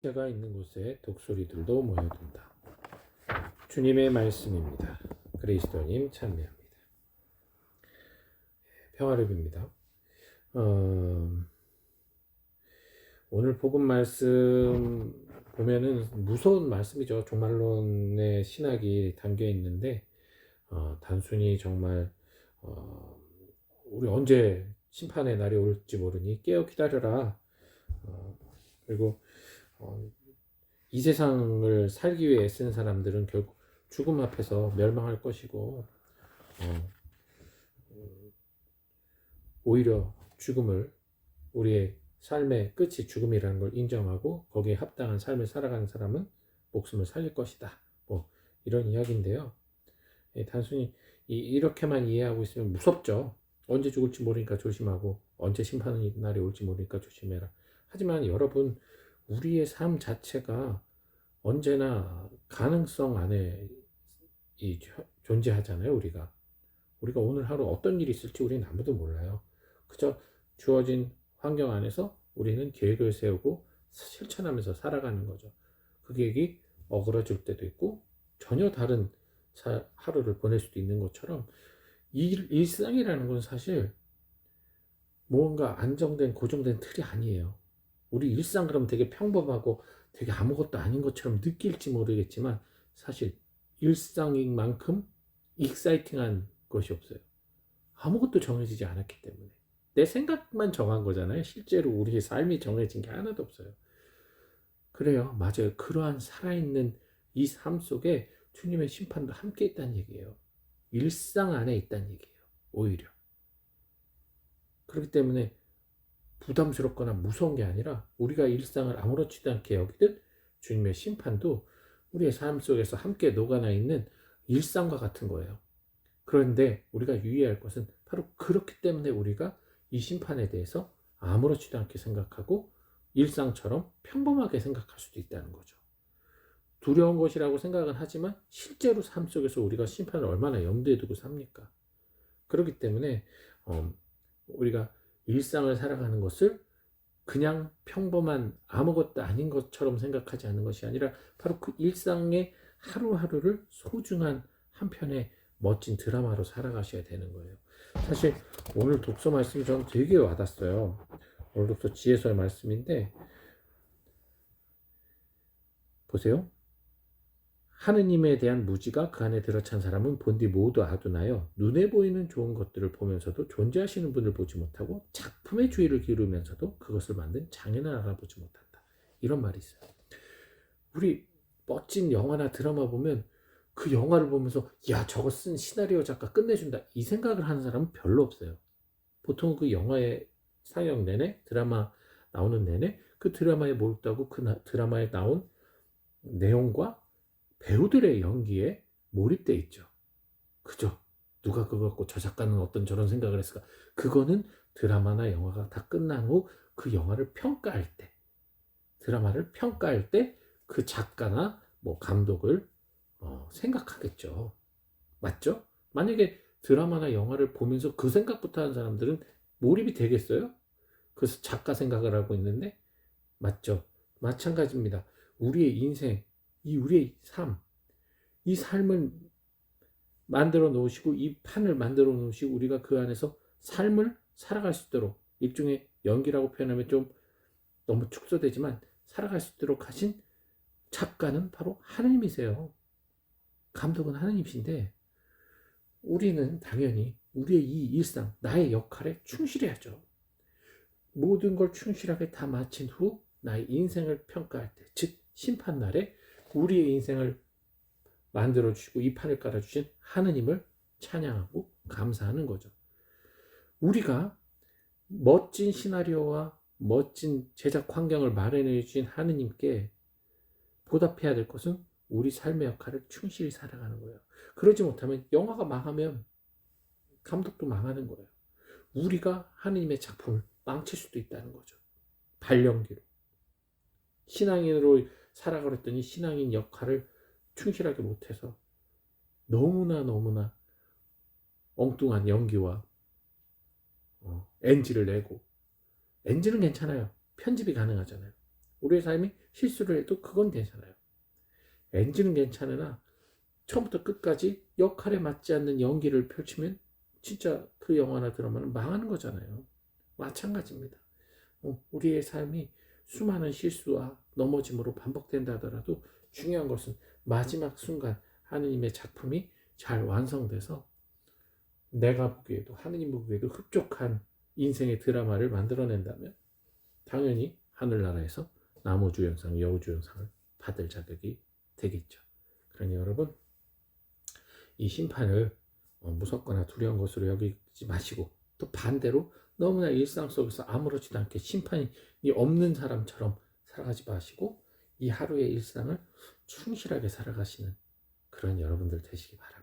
제가 있는 곳에 독수리들도 모여든다. 주님의 말씀입니다. 그리스도님 찬미합니다. 평화롭입니다. 오늘 복음 말씀 보면은 무서운 말씀이죠. 종말론의 신학이 담겨 있는데 단순히 정말 우리 언제 심판의 날이 올지 모르니 깨어 기다려라. 그리고 이 세상을 살기 위해 애쓰는 사람들은 결국 죽음 앞에서 멸망할 것이고 오히려 죽음을 우리의 삶의 끝이 죽음이라는 걸 인정하고 거기에 합당한 삶을 살아가는 사람은 목숨을 살릴 것이다. 뭐 이런 이야기인데요. 단순히 이렇게만 이해하고 있으면 무섭죠. 언제 죽을지 모르니까 조심하고 언제 심판의 날이 올지 모르니까 조심해라. 하지만 여러분, 우리의 삶 자체가 언제나 가능성 안에 존재하잖아요. 우리가 오늘 하루 어떤 일이 있을지 우리는 아무도 몰라요. 그저 주어진 환경 안에서 우리는 계획을 세우고 실천하면서 살아가는 거죠. 그 계획이 어그러질 때도 있고 전혀 다른 하루를 보낼 수도 있는 것처럼 일상이라는 건 사실 뭔가 안정된 고정된 틀이 아니에요. 우리 일상 그러면 되게 평범하고 되게 아무것도 아닌 것처럼 느낄지 모르겠지만 사실 일상인 만큼 익사이팅한 것이 없어요. 아무것도 정해지지 않았기 때문에 내 생각만 정한 거잖아요. 실제로 우리의 삶이 정해진 게 하나도 없어요. 그래요, 맞아요. 그러한 살아있는 이 삶 속에 주님의 심판도 함께 있다는 얘기예요. 일상 안에 있다는 얘기예요. 오히려 그렇기 때문에 부담스럽거나 무서운 게 아니라 우리가 일상을 아무렇지도 않게 여기듯 주님의 심판도 우리의 삶 속에서 함께 녹아나 있는 일상과 같은 거예요. 그런데 우리가 유의할 것은 바로 그렇기 때문에 우리가 이 심판에 대해서 아무렇지도 않게 생각하고 일상처럼 평범하게 생각할 수도 있다는 거죠. 두려운 것이라고 생각은 하지만 실제로 삶 속에서 우리가 심판을 얼마나 염두에 두고 삽니까? 그렇기 때문에 우리가 일상을 살아가는 것을 그냥 평범한 아무것도 아닌 것처럼 생각하지 않는 것이 아니라 바로 그 일상의 하루하루를 소중한 한 편의 멋진 드라마로 살아가셔야 되는 거예요. 사실 오늘 독서 말씀이 저는 되게 와닿았어요. 오늘 독서 지혜서의 말씀인데 보세요. 하느님에 대한 무지가 그 안에 들어찬 사람은 본디 모두 아둔하여 눈에 보이는 좋은 것들을 보면서도 존재하시는 분을 보지 못하고 작품에 주의를 기울이면서도 그것을 만든 장인을 알아보지 못한다. 이런 말이 있어요. 우리 멋진 영화나 드라마 보면 그 영화를 보면서 야, 저거 쓴 시나리오 작가 끝내준다, 이 생각을 하는 사람은 별로 없어요. 보통 그 영화의 상영 내내, 드라마 나오는 내내 그 드라마에 몰두하고 그 드라마에 나온 내용과 배우들의 연기에 몰입돼 있죠. 그죠? 누가 그거 갖고 저 작가는 어떤 저런 생각을 했을까? 그거는 드라마나 영화가 다 끝난 후 그 영화를 평가할 때, 드라마를 평가할 때 그 작가나 뭐 감독을 생각하겠죠. 맞죠? 만약에 드라마나 영화를 보면서 그 생각부터 하는 사람들은 몰입이 되겠어요? 그래서 작가 생각을 하고 있는데, 맞죠? 마찬가지입니다. 우리의 인생, 우리의 삶, 이 삶을 만들어 놓으시고 이 판을 만들어 놓으시고 우리가 그 안에서 삶을 살아갈 수 있도록, 일종의 연기라고 표현하면 좀 너무 축소되지만 살아갈 수 있도록 하신 작가는 바로 하느님이세요. 감독은 하느님이신데 우리는 당연히 우리의 이 일상, 나의 역할에 충실해야죠. 모든 걸 충실하게 다 마친 후 나의 인생을 평가할 때, 즉 심판날에 우리의 인생을 만들어주시고 이 판을 깔아주신 하느님을 찬양하고 감사하는 거죠. 우리가 멋진 시나리오와 멋진 제작 환경을 마련해 주신 하느님께 보답해야 될 것은 우리 삶의 역할을 충실히 살아가는 거예요. 그러지 못하면 영화가 망하면 감독도 망하는 거예요. 우리가 하느님의 작품을 망칠 수도 있다는 거죠. 발령기로. 신앙인으로 살아가랬더니 신앙인 역할을 충실하게 못해서 너무나 엉뚱한 연기와 NG를 내고, NG는 괜찮아요. 편집이 가능하잖아요. 우리의 삶이 실수를 해도 그건 괜찮아요. 엔진은 괜찮으나 처음부터 끝까지 역할에 맞지 않는 연기를 펼치면 진짜 그 영화나 드라마는 망하는 거잖아요. 마찬가지입니다. 우리의 삶이 수많은 실수와 넘어짐으로 반복된다 하더라도 중요한 것은 마지막 순간 하느님의 작품이 잘 완성돼서 내가 보기에도 하느님 보기에도 흡족한 인생의 드라마를 만들어낸다면 당연히 하늘나라에서 나무주연상, 여우주연상을 받을 자격이 되겠죠. 그러니 여러분, 이 심판을 무섭거나 두려운 것으로 여기지 마시고, 또 반대로 너무나 일상 속에서 아무렇지도 않게 심판이 없는 사람처럼 살아가지 마시고 이 하루의 일상을 충실하게 살아가시는 그런 여러분들 되시기 바랍니다.